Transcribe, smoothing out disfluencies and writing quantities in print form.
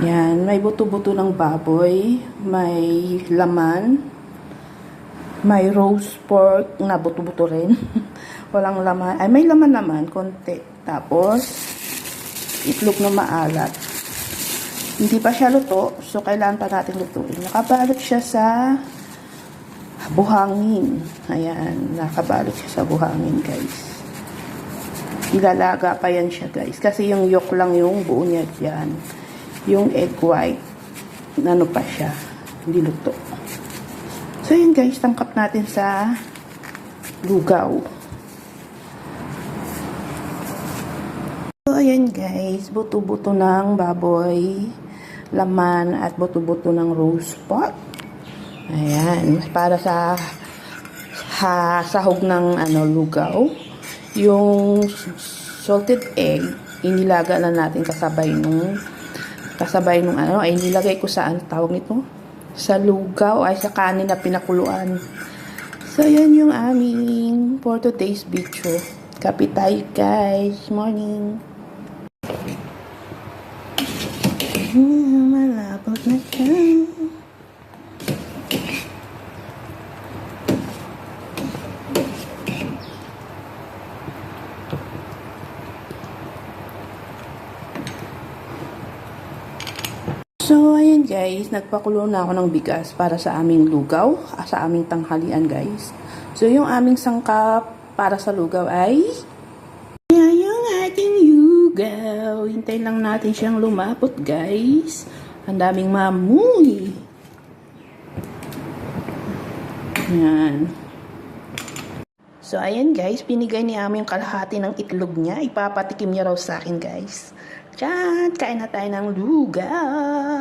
Yan, may buto-buto ng baboy, may laman, may roast pork na buto-buto rin. Walang laman. Ay, may laman naman, konti. Tapos, itlog na maalat. Hindi pa siya luto, so kailangan pa natin lutuin. Nakabalot siya sa buhangin. Ayan, nakabalot siya sa buhangin, guys. Ilalaga pa yan siya, guys. Kasi yung yolk lang yung buo niya dyan. Yung egg white, ano pa siya, hindi luto. So, yun guys, tangkap natin sa lugaw. So, ayan guys, buto-buto ng baboy, laman, at buto-buto ng roast pork. Ayan, para sa sahog ng lugaw. Yung salted egg, inilaga na natin kasabay nung ay nilagay ko sa tawag nito? Sa lugaw, ay sa kanin na pinakuluan. So, yan yung aming for today's video. Kape tayo guys. Morning. Malapot na siya. So, ayan guys, nagpakulo na ako ng bigas para sa aming lugaw, sa aming tanghalian guys. So, yung aming sangkap para sa lugaw ay yung ating lugaw. Hintayin lang natin siyang lumapot guys. Ang daming mamuy. Yan. So, ayan guys, binigay ni aming kalahati ng itlog niya. Ipapatikim niya raw sa akin guys. Diyan, kain na tayo ng lugaw.